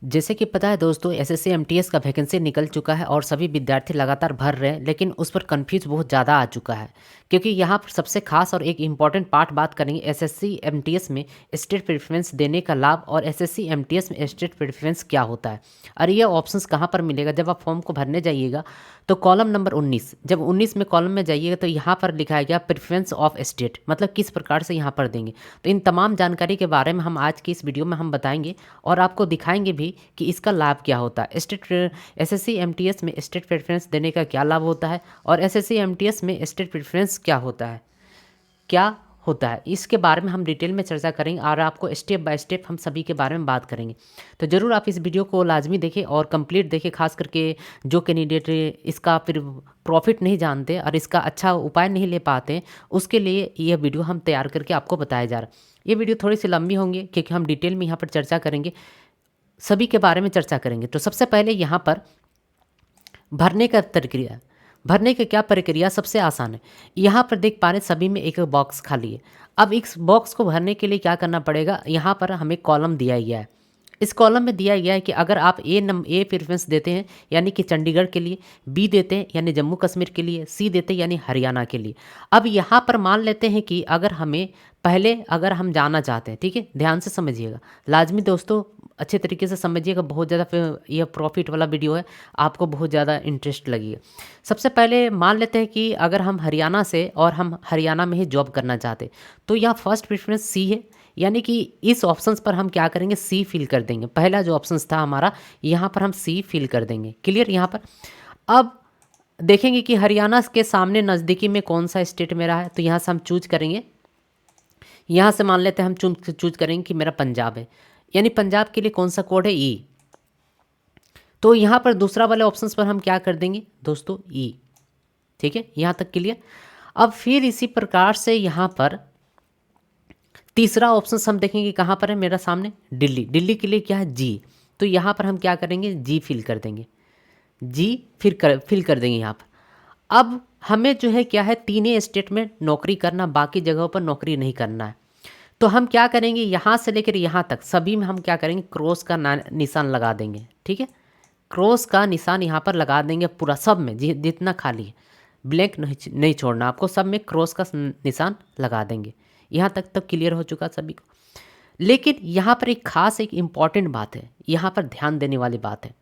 जैसे कि पता है दोस्तों, एसएससी एमटीएस का वैकेंसी निकल चुका है और सभी विद्यार्थी लगातार भर रहे हैं, लेकिन उस पर कंफ्यूज बहुत ज़्यादा आ चुका है। क्योंकि यहाँ पर सबसे खास और एक इम्पॉर्टेंट पार्ट बात करेंगे एसएससी एमटीएस में स्टेट प्रेफरेंस देने का लाभ और एसएससी एमटीएस में स्टेट प्रेफरेंस क्या होता है और ये ऑप्शंस कहाँ पर मिलेगा। जब आप फॉर्म को भरने जाइएगा तो कॉलम नंबर 19, जब 19 में कॉलम में जाइएगा तो यहाँ पर लिखा गया प्रेफरेंस ऑफ स्टेट, मतलब किस प्रकार से यहाँ पर देंगे। तो इन तमाम जानकारी के बारे में हम आज की इस वीडियो में हम बताएंगे और आपको दिखाएंगे भी कि इसका लाभ क्या होता है। एसएससी एमटीएस में स्टेट प्रेफरेंस देने का क्या लाभ होता है और एसएससी एमटीएस में स्टेट प्रेफरेंस क्या होता है, इसके बारे में हम डिटेल में चर्चा करेंगे और आपको स्टेप बाय स्टेप हम सभी के बारे में बात करेंगे। तो ज़रूर आप इस वीडियो को लाजमी देखें और कंप्लीट देखें, खास करके जो कैंडिडेट इसका फिर प्रॉफिट नहीं जानते और इसका अच्छा उपाय नहीं ले पाते, उसके लिए यह वीडियो हम तैयार करके आपको बताया जा रहा है। ये वीडियो थोड़ी सी लंबी होंगी क्योंकि हम डिटेल में यहाँ पर चर्चा करेंगे, सभी के बारे में चर्चा करेंगे। तो सबसे पहले यहाँ पर भरने का प्रक्रिया, भरने की क्या प्रक्रिया सबसे आसान है। यहाँ पर देख पा रहे सभी में एक बॉक्स खाली है। अब इस बॉक्स को भरने के लिए क्या करना पड़ेगा, यहाँ पर हमें कॉलम दिया गया है। इस कॉलम में दिया गया है कि अगर आप ए प्रेफरेंस देते हैं यानी कि चंडीगढ़ के लिए, बी देते हैं यानी जम्मू कश्मीर के लिए, सी देते हैं यानी हरियाणा के लिए। अब यहाँ पर मान लेते हैं कि अगर हम जाना चाहते हैं, ठीक है, ध्यान से समझिएगा, लाजमी दोस्तों अच्छे तरीके से समझिएगा, बहुत ज़्यादा यह प्रॉफिट वाला वीडियो है, आपको बहुत ज़्यादा इंटरेस्ट लगेगा। सबसे पहले मान लेते हैं कि अगर हम हरियाणा से और हम हरियाणा में ही जॉब करना चाहते हैं, तो यहाँ फर्स्ट प्रेफरेंस सी है, यानी कि इस ऑप्शंस पर हम क्या करेंगे, सी फिल कर देंगे। पहला जो ऑप्शंस था हमारा, यहाँ पर हम सी फिल कर देंगे। क्लियर यहाँ पर। अब देखेंगे कि हरियाणा के सामने नज़दीकी में कौन सा स्टेट मेरा है, तो यहाँ से हम चूज करेंगे। यहाँ से मान लेते हैं हम चूज करेंगे कि मेरा पंजाब है, यानी पंजाब के लिए कौन सा कोड है, ई। तो यहाँ पर दूसरा वाले ऑप्शंस पर हम क्या कर देंगे दोस्तों, ई। ठीक है, यहाँ तक क्लियर। अब फिर इसी प्रकार से यहाँ पर तीसरा ऑप्शन हम देखेंगे कहाँ पर है मेरा सामने, दिल्ली। दिल्ली के लिए क्या है, जी। तो यहाँ पर हम क्या करेंगे, जी फिल कर देंगे, जी फिल कर देंगे यहाँ पर। अब हमें जो है क्या है, तीनों स्टेट में नौकरी करना, बाकी जगहों पर नौकरी नहीं करना है। तो हम क्या करेंगे, यहाँ से लेकर यहाँ तक सभी में हम क्या करेंगे, क्रॉस का निशान लगा देंगे। ठीक है, क्रॉस का निशान यहाँ पर लगा देंगे पूरा, सब में जितना खाली है, ब्लैंक नहीं छोड़ना आपको, सब में क्रॉस का निशान लगा देंगे। यहाँ तक तो क्लियर हो चुका सभी को। लेकिन यहाँ पर एक खास एक इम्पॉर्टेंट बात है, यहाँ पर ध्यान देने वाली बात है।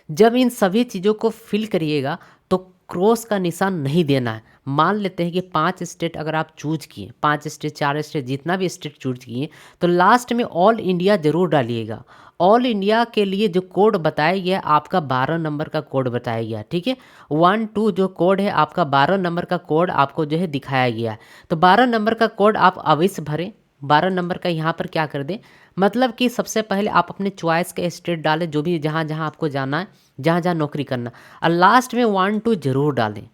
जब इन सभी चीज़ों को फिल करिएगा तो क्रॉस का निशान नहीं देना है। मान लेते हैं कि 5 स्टेट अगर आप चूज किए, 5 स्टेट 4 स्टेट जितना भी स्टेट चूज किए, तो लास्ट में ऑल इंडिया ज़रूर डालिएगा। ऑल इंडिया के लिए जो कोड बताया गया आपका 12 नंबर का कोड बताया गया, ठीक है। 1 2 जो कोड है आपका 12 नंबर का कोड आपको जो है दिखाया गया है। तो 12 नंबर का कोड आप अवश्य भरें। 12 नंबर का यहाँ पर क्या कर दें, मतलब कि सबसे पहले आप अपने चॉइस का स्टेट डालें, जो भी जहाँ जहाँ आपको जाना है, जहाँ जहाँ नौकरी करना, और लास्ट में 1 2 जरूर डालें।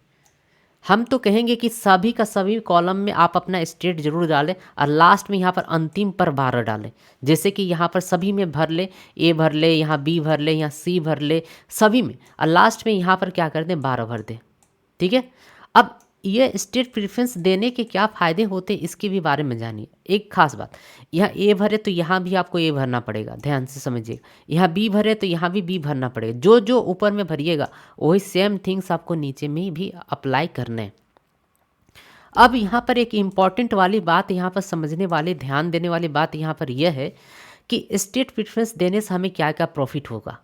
हम तो कहेंगे कि सभी का सभी कॉलम में आप अपना स्टेट जरूर डालें और लास्ट में यहाँ पर अंतिम पर 12 डालें। जैसे कि यहाँ पर सभी में भर ले, ए भर ले, यहाँ बी भर ले, यहाँ सी भर ले, सभी में, और लास्ट में यहाँ पर क्या कर दें, 12 भर दें। ठीक है। अब ये स्टेट प्रेफरेंस देने के क्या फ़ायदे होते हैं इसके भी बारे में जानिए। एक खास बात, यहाँ ए भरे तो यहाँ भी आपको ए भरना पड़ेगा, ध्यान से समझिएगा। यहाँ बी भरे तो यहाँ भी बी भरना पड़ेगा। जो जो ऊपर में भरिएगा वही सेम थिंग्स आपको नीचे में भी अप्लाई करना है। अब यहाँ पर एक इम्पॉर्टेंट वाली बात, यहाँ पर समझने वाली, ध्यान देने वाली बात यहाँ पर यह है कि स्टेट प्रेफरेंस देने से हमें क्या क्या प्रॉफिट होगा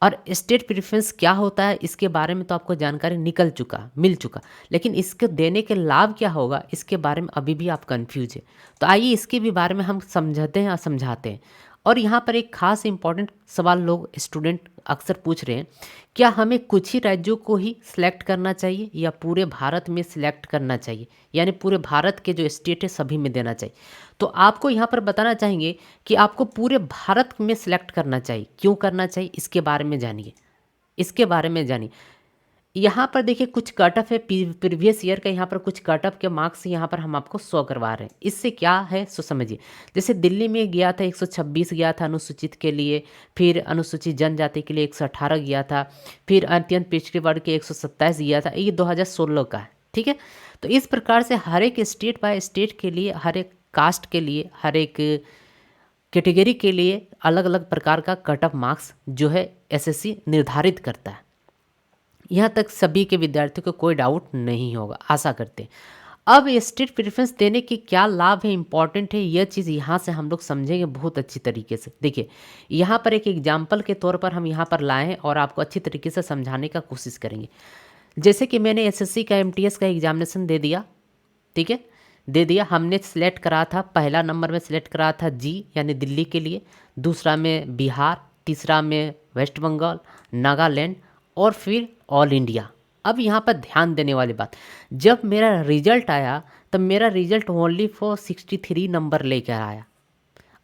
और स्टेट प्रेफरेंस क्या होता है, इसके बारे में तो आपको जानकारी मिल चुका, लेकिन इसके देने के लाभ क्या होगा इसके बारे में अभी भी आप कंफ्यूज है। तो आइए इसके भी बारे में हम समझाते हैं और समझाते हैं। और यहाँ पर एक खास इंपॉर्टेंट सवाल लोग स्टूडेंट अक्सर पूछ रहे हैं, क्या हमें कुछ ही राज्यों को ही सिलेक्ट करना चाहिए या पूरे भारत में सिलेक्ट करना चाहिए, यानी पूरे भारत के जो स्टेट है सभी में देना चाहिए। तो आपको यहाँ पर बताना चाहेंगे कि आपको पूरे भारत में सिलेक्ट करना चाहिए। क्यों करना चाहिए इसके बारे में जानिए, इसके बारे में जानिए। यहाँ पर देखिए कुछ कट ऑफ है प्रीवियस ईयर का, यहाँ पर कुछ कट ऑफ के मार्क्स यहाँ पर हम आपको शो करवा रहे हैं। इससे क्या है सो समझिए। जैसे दिल्ली में गया था 126 गया था अनुसूचित के लिए, फिर अनुसूचित जनजाति के लिए 118 गया था, फिर अत्यंत पिछड़े वर्ग के 127 गया था। ये 2016 का है, ठीक है। तो इस प्रकार से हर एक स्टेट बाय स्टेट के लिए, हर एक कास्ट के लिए, हर एक कैटेगरी के लिए अलग अलग प्रकार का कट ऑफ मार्क्स जो है एसएससी निर्धारित करता है। यहाँ तक सभी के विद्यार्थियों को कोई डाउट नहीं होगा, आशा करते हैं। अब स्टेट प्रेफरेंस देने के क्या लाभ है, इंपॉर्टेंट है, यह चीज़ यहाँ से हम लोग समझेंगे बहुत अच्छी तरीके से। देखिए, यहाँ पर एक एग्जाम्पल के तौर पर हम यहाँ पर लाए हैं और आपको अच्छी तरीके से समझाने का कोशिश करेंगे। जैसे कि मैंने एसएससी का एमटीएस का एग्जामिनेशन दे दिया, ठीक है, दे दिया। हमने सिलेक्ट करा था, पहला नंबर में सिलेक्ट करा था जी यानी दिल्ली के लिए, दूसरा में बिहार, तीसरा में वेस्ट बंगाल, नागालैंड और फिर ऑल इंडिया। अब यहाँ पर ध्यान देने वाली बात, जब मेरा रिजल्ट आया तब मेरा रिजल्ट ओनली फॉर 63 नंबर लेकर आया।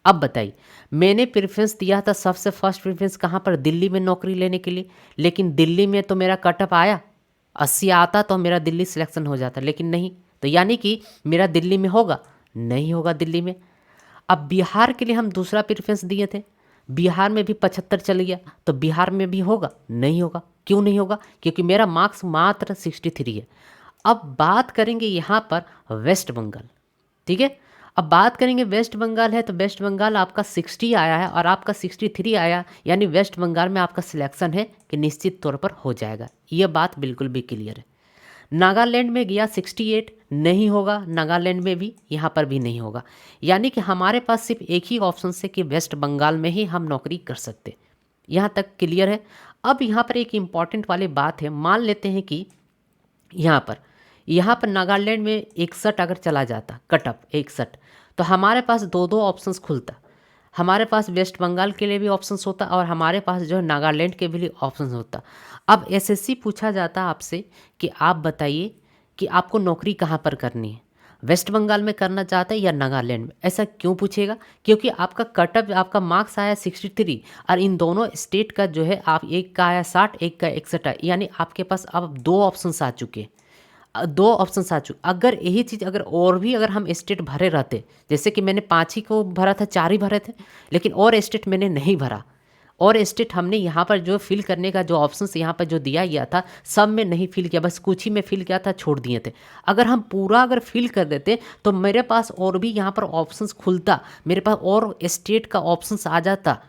अब बताइए, मैंने प्रेफरेंस दिया था सबसे फर्स्ट प्रेफरेंस कहाँ पर, दिल्ली में नौकरी लेने के लिए, लेकिन दिल्ली में तो मेरा कटअप आया 80 आता तो मेरा दिल्ली सिलेक्शन हो जाता, लेकिन नहीं। तो यानी कि मेरा दिल्ली में होगा, नहीं होगा दिल्ली में। अब बिहार के लिए हम दूसरा प्रेफरेंस दिए थे, बिहार में भी 75 चल गया, तो बिहार में भी होगा, नहीं होगा। क्यों नहीं होगा? क्योंकि मेरा मार्क्स मात्र 63 है। अब बात करेंगे यहाँ पर वेस्ट बंगाल, ठीक है। अब बात करेंगे वेस्ट बंगाल है, तो वेस्ट बंगाल आपका 60 आया है और आपका 63 आया, यानी वेस्ट बंगाल में आपका सिलेक्शन है कि निश्चित तौर पर हो जाएगा। ये बात बिल्कुल भी क्लियर है। नागालैंड में गया 68, नहीं होगा, नागालैंड में भी, यहाँ पर भी नहीं होगा। यानी कि हमारे पास सिर्फ एक ही ऑप्शन है कि वेस्ट बंगाल में ही हम नौकरी कर सकते। यहाँ तक क्लियर है। अब यहाँ पर एक इम्पॉर्टेंट वाली बात है, मान लेते हैं कि यहाँ पर नागालैंड में 61 अगर चला जाता कटअप 61, तो हमारे पास दो दो ऑप्शंस खुलता। हमारे पास वेस्ट बंगाल के लिए भी ऑप्शंस होता और हमारे पास जो है नागालैंड के भी ऑप्शंस होता। अब एसएससी पूछा जाता आपसे कि आप बताइए कि आपको नौकरी कहाँ पर करनी है, वेस्ट बंगाल में करना चाहते हैं या नागालैंड में। ऐसा क्यों पूछेगा? क्योंकि आपका कटअप, आपका मार्क्स आया 63 और इन दोनों स्टेट का जो है आप एक का आया 60, एक का 61 है, यानी आपके पास अब दो ऑप्शंस आ चुके हैं, दो ऑप्शंस आ चुके। अगर यही चीज़ अगर और भी अगर हम स्टेट भरे रहते, जैसे कि मैंने 5 ही को भरा था, 4 ही भरे थे, लेकिन और स्टेट मैंने नहीं भरा, और स्टेट हमने यहाँ पर जो फिल करने का जो ऑप्शंस यहाँ पर जो दिया गया था सब में नहीं फिल किया, बस कुछ ही में फिल किया था, छोड़ दिए थे। अगर हम पूरा अगर फिल कर देते तो मेरे पास और भी यहाँ पर ऑप्शंस खुलता, मेरे पास और स्टेट का ऑप्शंस आ जाता।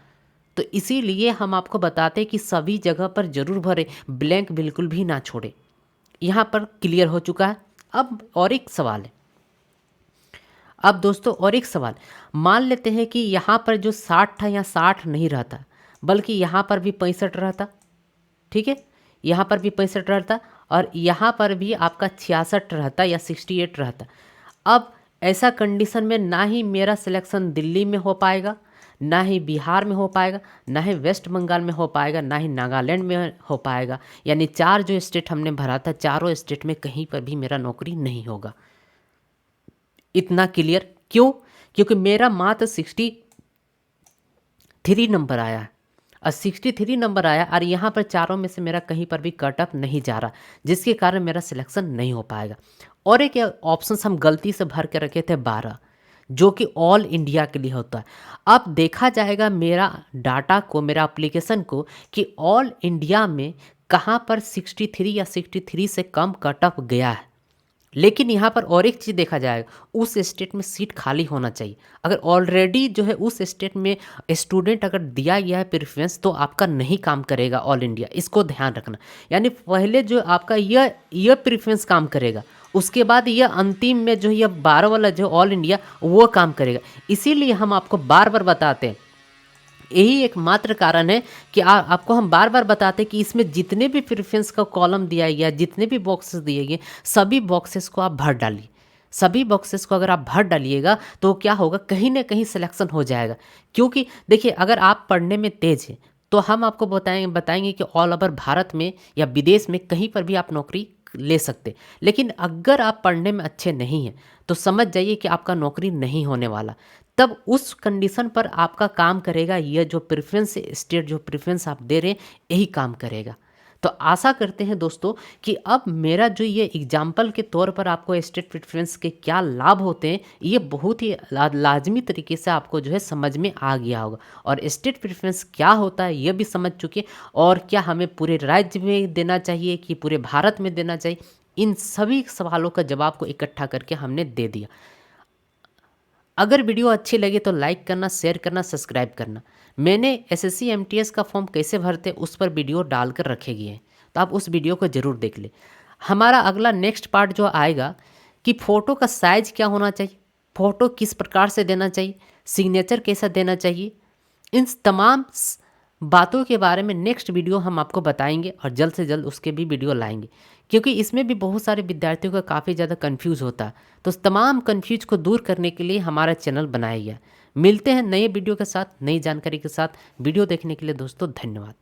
तो इसीलिए हम आपको बताते कि सभी जगह पर जरूर भरे, ब्लैंक बिल्कुल भी ना छोड़े। यहाँ पर क्लियर हो चुका है। अब और एक सवाल है, अब दोस्तों और एक सवाल, मान लेते हैं कि यहाँ पर जो 60 था, यहाँ 60 नहीं रहता, बल्कि यहाँ पर भी 65 रहता, ठीक है, यहाँ पर भी 65 रहता और यहाँ पर भी आपका 66 रहता या 68 रहता। अब ऐसा कंडीशन में ना ही मेरा सिलेक्शन दिल्ली में हो पाएगा, ना ही बिहार में हो पाएगा, ना ही वेस्ट बंगाल में हो पाएगा, ना ही नागालैंड में हो पाएगा। यानी 4 जो स्टेट हमने भरा था, चारों स्टेट में कहीं पर भी मेरा नौकरी नहीं होगा। इतना क्लियर क्यों? क्योंकि मेरा मात्र 63 नंबर आया है और 63 नंबर आया और यहाँ पर चारों में से मेरा कहीं पर भी कट ऑफ नहीं जा रहा, जिसके कारण मेरा सिलेक्शन नहीं हो पाएगा। और एक ऑप्शन हम गलती से भर के रखे थे 12, जो कि ऑल इंडिया के लिए होता है। अब देखा जाएगा मेरा डाटा को, मेरा एप्लीकेशन को, कि ऑल इंडिया में कहाँ पर 63 या 63 से कम कट ऑफ गया है। लेकिन यहाँ पर और एक चीज़ देखा जाएगा, उस स्टेट में सीट खाली होना चाहिए। अगर ऑलरेडी जो है उस स्टेट में स्टूडेंट अगर दिया गया है प्रेफरेंस, तो आपका नहीं काम करेगा ऑल इंडिया, इसको ध्यान रखना। यानी पहले जो आपका यह प्रेफरेंस काम करेगा, उसके बाद यह अंतिम में जो यह 12 वाला जो ऑल इंडिया वो काम करेगा। इसीलिए हम आपको बार बार बताते हैं, यही एकमात्र कारण है कि आपको हम बार बार बताते हैं कि इसमें जितने भी प्रेफरेंस का कॉलम दिया गया, जितने भी बॉक्सेस दिए गए, सभी बॉक्सेस को आप भर डालिए। सभी बॉक्सेस को अगर आप भर डालिएगा तो क्या होगा, कहीं ना कहीं सिलेक्शन हो जाएगा। क्योंकि देखिए, अगर आप पढ़ने में तेज हैं तो हम आपको बताएंगे कि ऑल ओवर भारत में या विदेश में कहीं पर भी आप नौकरी ले सकते। लेकिन अगर आप पढ़ने में अच्छे नहीं हैं तो समझ जाइए कि आपका नौकरी नहीं होने वाला। तब उस कंडीशन पर आपका काम करेगा यह जो प्रेफरेंस स्टेट, जो प्रेफरेंस आप दे रहे हैं, यही काम करेगा। तो आशा करते हैं दोस्तों कि अब मेरा जो ये एग्जाम्पल के तौर पर आपको स्टेट प्रेफरेंस के क्या लाभ होते हैं, ये बहुत ही लाजमी तरीके से आपको जो है समझ में आ गया होगा। और स्टेट प्रेफरेंस क्या होता है ये भी समझ चुके, और क्या हमें पूरे राज्य में देना चाहिए कि पूरे भारत में देना चाहिए, इन सभी सवालों का जवाब को इकट्ठा करके हमने दे दिया। अगर वीडियो अच्छी लगी तो लाइक करना, शेयर करना, सब्सक्राइब करना। मैंने एसएससी एमटीएस का फॉर्म कैसे भरते उस पर वीडियो डालकर रखे गए हैं, तो आप उस वीडियो को ज़रूर देख लें। हमारा अगला नेक्स्ट पार्ट जो आएगा कि फ़ोटो का साइज़ क्या होना चाहिए, फ़ोटो किस प्रकार से देना चाहिए, सिग्नेचर कैसा देना चाहिए, इन तमाम बातों के बारे में नेक्स्ट वीडियो हम आपको बताएंगे और जल्द से जल्द उसके भी वीडियो लाएंगे, क्योंकि इसमें भी बहुत सारे विद्यार्थियों का काफ़ी ज़्यादा कंफ्यूज होता है। तो उस तमाम कंफ्यूज को दूर करने के लिए हमारा चैनल बनाया गया। मिलते हैं नए वीडियो के साथ, नई जानकारी के साथ। वीडियो देखने के लिए दोस्तों धन्यवाद।